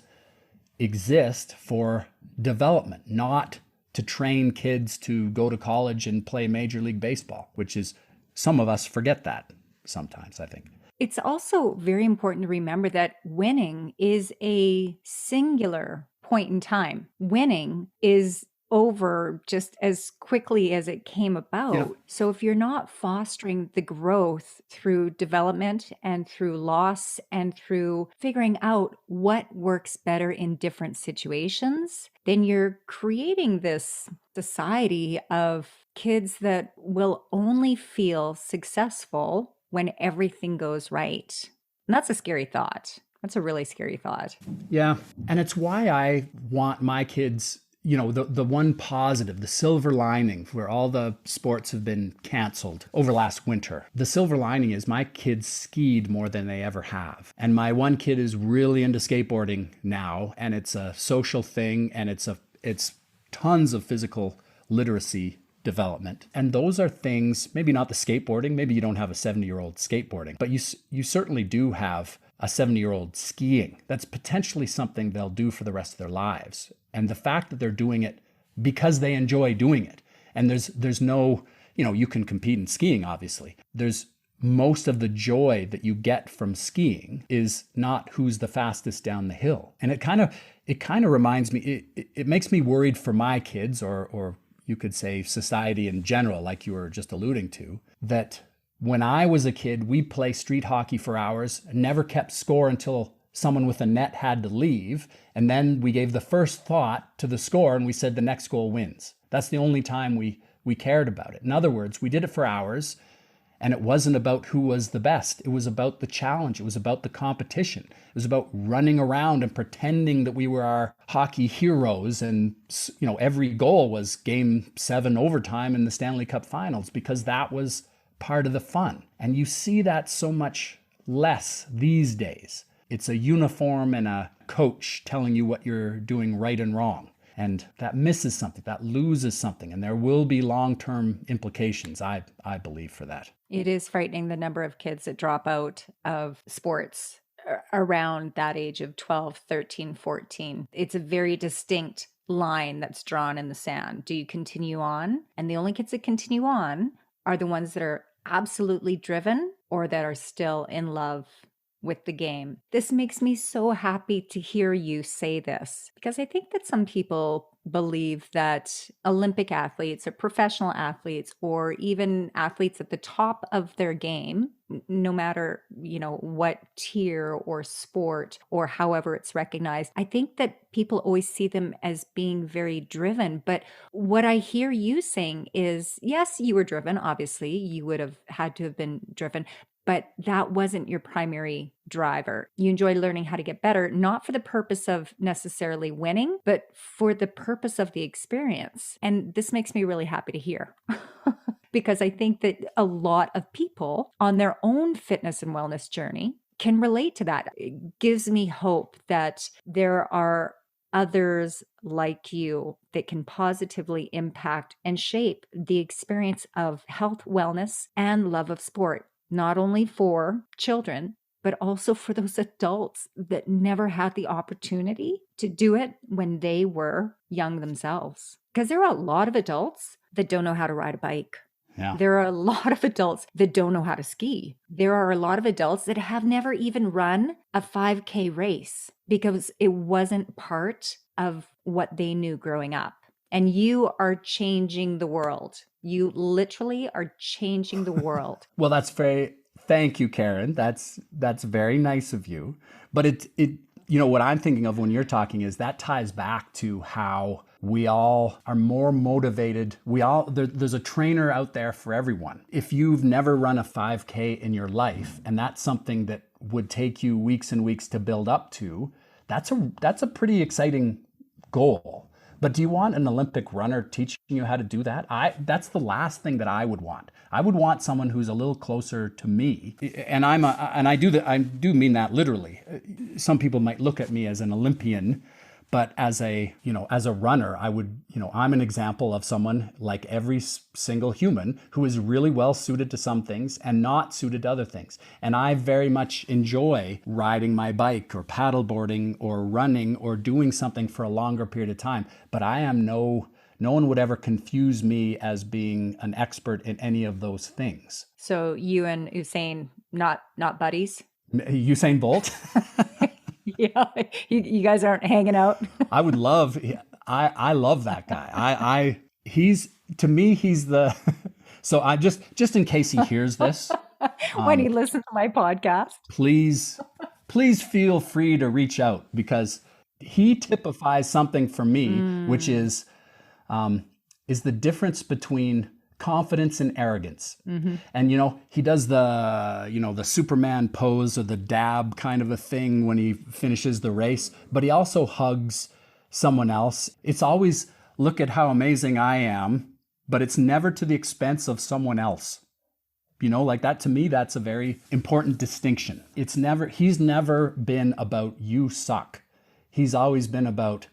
exist for development, not to train kids to go to college and play Major League Baseball, which is, some of us forget that sometimes, I think. It's also very important to remember that winning is a singular point in time. Winning is over just as quickly as it came Yeah. about. So if you're not fostering the growth through development and through loss and through figuring out what works better in different situations, then you're creating this society of kids that will only feel successful when everything goes right. And that's a scary thought. That's a really scary thought. Yeah. And it's why I want my kids, the one positive, the silver lining where all the sports have been canceled over last winter. The silver lining is my kids skied more than they ever have. And my one kid is really into skateboarding now, and it's a social thing, and it's tons of physical literacy development. And those are things, maybe not the skateboarding, maybe you don't have a 70-year-old skateboarding, but you certainly do have a 70-year-old skiing. That's potentially something they'll do for the rest of their lives. And the fact that they're doing it because they enjoy doing it. And there's no, you can compete in skiing, obviously. There's most of the joy that you get from skiing is not who's the fastest down the hill. And it kind of reminds me, it makes me worried for my kids, or you could say society in general, like you were just alluding to, that when I was a kid, we'd play street hockey for hours, never kept score until someone with a net had to leave. And then we gave the first thought to the score and we said the next goal wins. That's the only time we cared about it. In other words, we did it for hours, and it wasn't about who was the best. It was about the challenge. It was about the competition. It was about running around and pretending that we were our hockey heroes. And, every goal was Game 7 overtime in the Stanley Cup Finals, because that was part of the fun. And you see that so much less these days. It's a uniform and a coach telling you what you're doing right and wrong. And that misses something, that loses something. And there will be long-term implications, I believe, for that. It is frightening, the number of kids that drop out of sports around that age of 12, 13, 14. It's a very distinct line that's drawn in the sand. Do you continue on? And the only kids that continue on are the ones that are absolutely driven or that are still in love with the game. This makes me so happy to hear you say this, because I think that some people believe that Olympic athletes or professional athletes or even athletes at the top of their game, no matter, what tier or sport or however it's recognized, I think that people always see them as being very driven. But what I hear you saying is, yes, you were driven. Obviously, you would have had to have been driven, but that wasn't your primary driver. You enjoyed learning how to get better, not for the purpose of necessarily winning, but for the purpose of the experience. And this makes me really happy to hear. Because I think that a lot of people on their own fitness and wellness journey can relate to that. It gives me hope that there are others like you that can positively impact and shape the experience of health, wellness, and love of sport, not only for children, but also for those adults that never had the opportunity to do it when they were young themselves. Because there are a lot of adults that don't know how to ride a bike. Yeah. There are a lot of adults that don't know how to ski. There are a lot of adults that have never even run a 5K race because it wasn't part of what they knew growing up. And you are changing the world. You literally are changing the world. Well, thank you, Karen. That's very nice of you. But what I'm thinking of when you're talking is that ties back to how we all are more motivated. There's a trainer out there for everyone. If you've never run a 5K in your life, and that's something that would take you weeks and weeks to build up to, that's a pretty exciting goal. But do you want an Olympic runner teaching you how to do that? That's the last thing that I would want. I would want someone who's a little closer to me. And I do mean that literally. Some people might look at me as an Olympian, but as a runner, I'm an example of someone like every single human who is really well suited to some things and not suited to other things. And I very much enjoy riding my bike or paddleboarding or running or doing something for a longer period of time. But I am no one would ever confuse me as being an expert in any of those things. So you and Usain not buddies? Usain Bolt? Yeah, you guys aren't hanging out. I would love, I love that guy. He's, to me, he's the, so I just in case he hears this, When he listens to my podcast. please feel free to reach out, because he typifies something for me, which is the difference between confidence and arrogance. And, he does the Superman pose or the dab kind of a thing when he finishes the race, but he also hugs someone else. It's always, look at how amazing I am, but it's never to the expense of someone else. Like that, to me, that's a very important distinction. He's never been about you suck. He's always been about,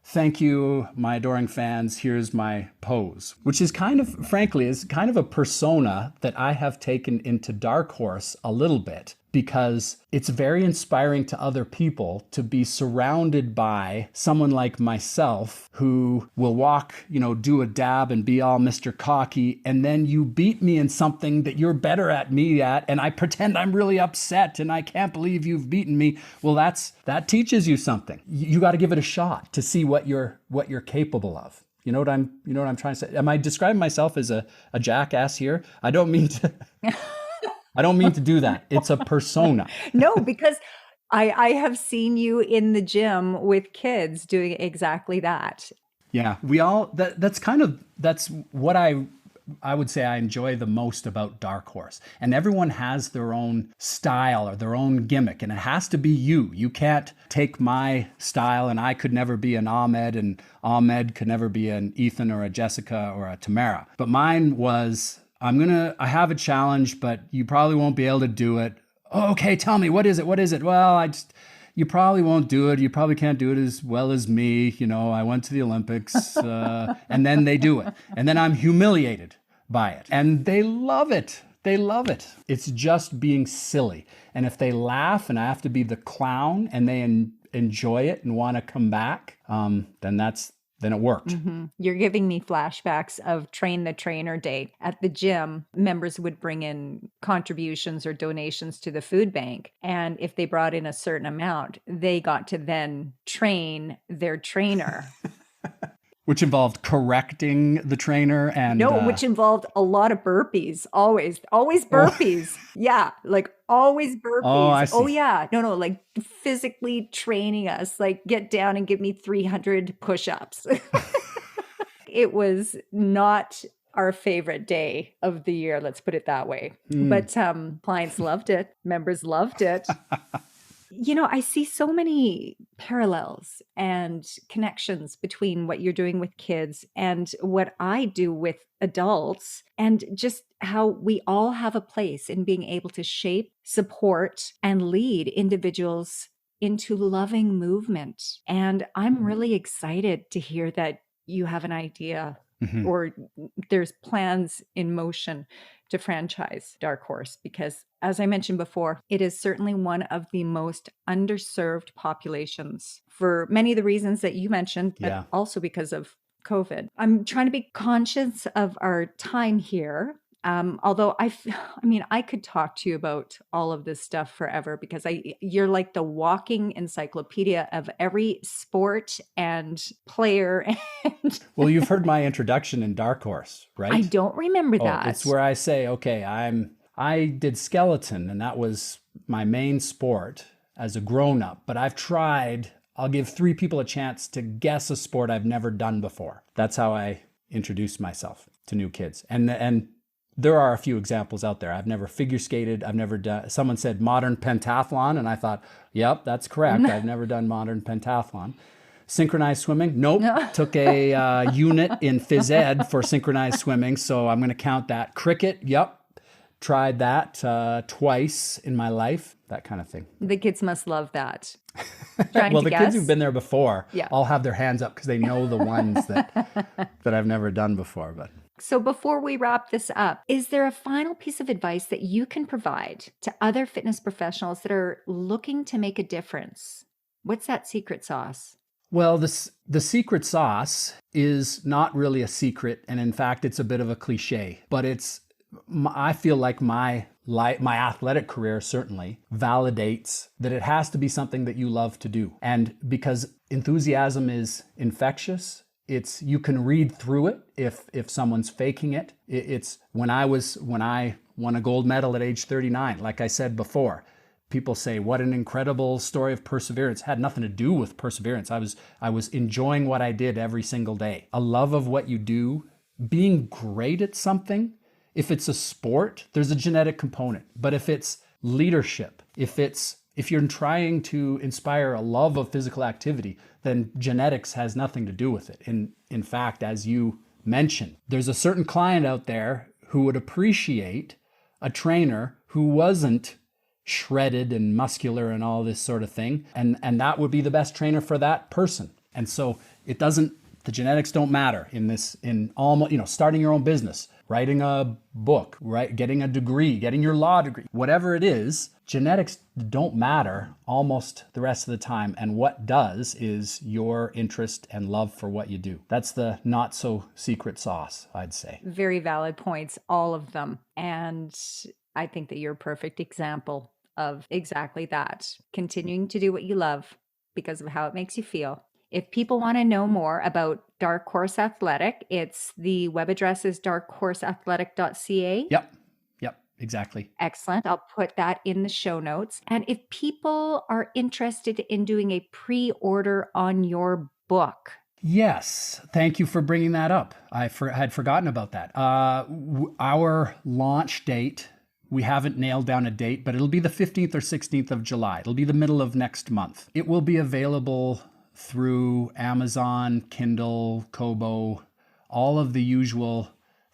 thank you, my adoring fans, here's my pose, which is frankly, is kind of a persona that I have taken into Dark Horse a little bit, because it's very inspiring to other people to be surrounded by someone like myself who will walk, do a dab and be all Mr. Cocky, and then you beat me in something that you're better at me at, and I pretend I'm really upset and I can't believe you've beaten me. Well, that teaches you something. You got to give it a shot to see what you're capable of. You know what I'm trying to say? Am I describing myself as a jackass here? I don't mean to. I don't mean to do that. It's a persona. No, because I have seen you in the gym with kids doing exactly that. Yeah, that's what I would say I enjoy the most about Dark Horse. And everyone has their own style or their own gimmick, and it has to be you. You can't take my style, and I could never be an Ahmed, and Ahmed could never be an Ethan or a Jessica or a Tamara. But mine was, I have a challenge, but you probably won't be able to do it. Oh, okay, tell me, what is it? Well, you probably won't do it. You probably can't do it as well as me. I went to the Olympics, and then they do it. And then I'm humiliated by it. And they love it. They love it. It's just being silly. And if they laugh and I have to be the clown and they enjoy it and want to come back, then it worked. You're giving me flashbacks of Train the Trainer Day. At the gym, members would bring in contributions or donations to the food bank. And if they brought in a certain amount, they got to then train their trainer. Which involved correcting the trainer and... No, which involved a lot of burpees. Always burpees. Oh. Yeah, like always burpees. Oh, I see. Oh, yeah. No, like physically training us. Like, get down and give me 300 push-ups. It was not our favorite day of the year, let's put it that way. But clients loved it. Members loved it. I see so many parallels and connections between what you're doing with kids and what I do with adults, and just how we all have a place in being able to shape, support, and lead individuals into loving movement. And I'm really excited to hear that you have an idea or there's plans in motion to franchise Dark Horse, because as I mentioned before, it is certainly one of the most underserved populations for many of the reasons that you mentioned, but also because of COVID. I'm trying to be conscious of our time here. Although I could talk to you about all of this stuff forever, because you're like the walking encyclopedia of every sport and player. And well, you've heard my introduction in Dark Horse, right? I don't remember that. It's where I say, okay, I did skeleton, and that was my main sport as a grown-up, but I'll give 3 people a chance to guess a sport I've never done before. That's how I introduce myself to new kids. And there are a few examples out there. I've never figure skated. I've never done, someone said modern pentathlon, and I thought, yep, that's correct. I've never done modern pentathlon. Synchronized swimming? Nope. No. Took a unit in phys ed for synchronized swimming, so I'm going to count that. Cricket? Yep. Tried that twice in my life, that kind of thing. The kids must love that. Well, the kids who've been there before all have their hands up because they know the ones that I've never done before. But so before we wrap this up, is there a final piece of advice that you can provide to other fitness professionals that are looking to make a difference? What's that secret sauce? Well, the secret sauce is not really a secret. And in fact, it's a bit of a cliche, but it's I feel like my athletic career certainly validates that it has to be something that you love to do. And because enthusiasm is infectious, you can read through it if someone's faking it. It's when I won a gold medal at age 39, like I said before, people say, what an incredible story of perseverance. It had nothing to do with perseverance. I was enjoying what I did every single day. A love of what you do, being great at something. If it's a sport, there's a genetic component. But if it's leadership, if you're trying to inspire a love of physical activity, then genetics has nothing to do with it. In fact, as you mentioned, there's a certain client out there who would appreciate a trainer who wasn't shredded and muscular and all this sort of thing. And that would be the best trainer for that person. And so the genetics don't matter in almost, starting your own business, writing a book, right? Getting a degree, getting your law degree, whatever it is, genetics don't matter almost the rest of the time. And what does is your interest and love for what you do. That's the not so secret sauce, I'd say. Very valid points, all of them. And I think that you're a perfect example of exactly that. Continuing to do what you love because of how it makes you feel. If people want to know more about Dark Horse Athletic, the web address is darkhorseathletic.ca. Yep, exactly. Excellent. I'll put that in the show notes. And if people are interested in doing a pre-order on your book. Yes, thank you for bringing that up. I had forgotten about that. Our launch date, we haven't nailed down a date, but it'll be the 15th or 16th of July. It'll be the middle of next month. It will be available through Amazon, Kindle, Kobo, all of the usual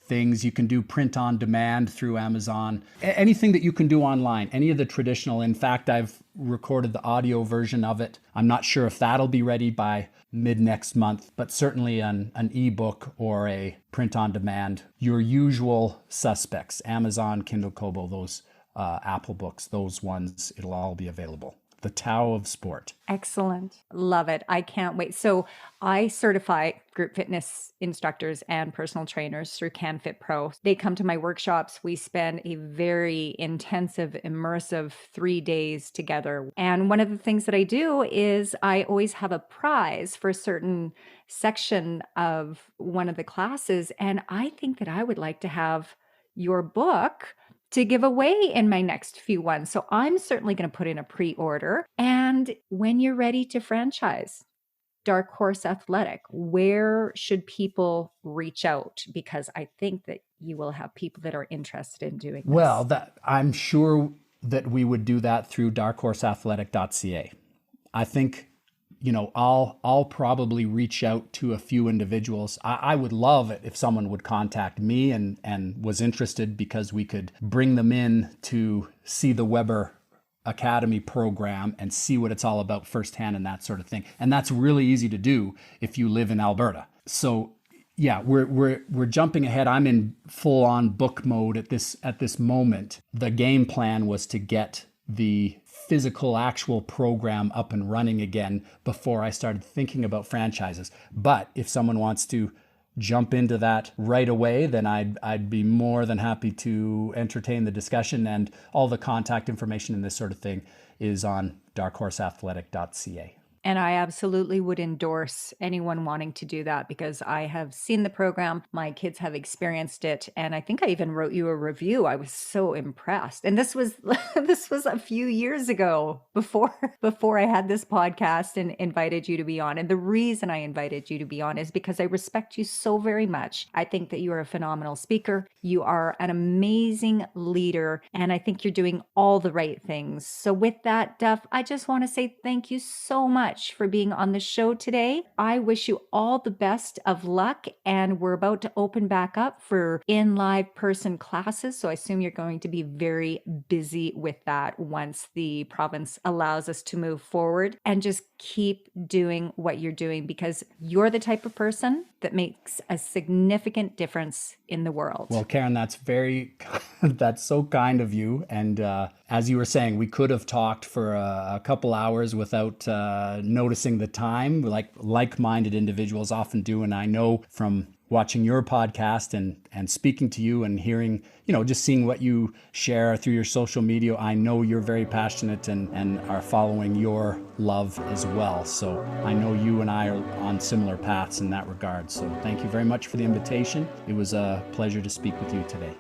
things. You can do print on demand through Amazon, anything that you can do online, any of the traditional. In fact, I've recorded the audio version of it. I'm not sure if that'll be ready by mid next month, but certainly an ebook or a print on demand. Your usual suspects, Amazon, Kindle, Kobo, those Apple books, those ones, it'll all be available. The Tao of Sport. Excellent. Love it. I can't wait. So I certify group fitness instructors and personal trainers through CanFit Pro. They come to my workshops. We spend a very intensive, immersive 3 days together. And one of the things that I do is I always have a prize for a certain section of one of the classes. And I think that I would like to have your book to give away in my next few ones. So I'm certainly going to put in a pre-order. And when you're ready to franchise Dark Horse Athletic, where should people reach out? Because I think that you will have people that are interested in doing this. Well, I'm sure that we would do that through darkhorseathletic.ca. I think, I'll probably reach out to a few individuals. I would love it if someone would contact me and was interested, because we could bring them in to see the Weber Academy program and see what it's all about firsthand and that sort of thing. And that's really easy to do if you live in Alberta. So yeah, we're jumping ahead. I'm in full on book mode at this moment. The game plan was to get the physical actual program up and running again before I started thinking about franchises. But if someone wants to jump into that right away, then I'd be more than happy to entertain the discussion, and all the contact information and this sort of thing is on darkhorseathletic.ca. And I absolutely would endorse anyone wanting to do that, because I have seen the program. My kids have experienced it. And I think I even wrote you a review. I was so impressed. And this was a few years ago before I had this podcast and invited you to be on. And the reason I invited you to be on is because I respect you so very much. I think that you are a phenomenal speaker. You are an amazing leader. And I think you're doing all the right things. So with that, Duff, I just want to say thank you so much for being on the show today. I wish you all the best of luck, and we're about to open back up for in-live person classes. So I assume you're going to be very busy with that once the province allows us to move forward, and just keep doing what you're doing, because you're the type of person that makes a significant difference in the world. Well, Karen, that's so kind of you. And as you were saying, we could have talked for a couple hours without noticing the time, like-minded individuals often do. And I know from watching your podcast and speaking to you and hearing, just seeing what you share through your social media. I know you're very passionate and are following your love as well. So I know you and I are on similar paths in that regard. So thank you very much for the invitation. It was a pleasure to speak with you today.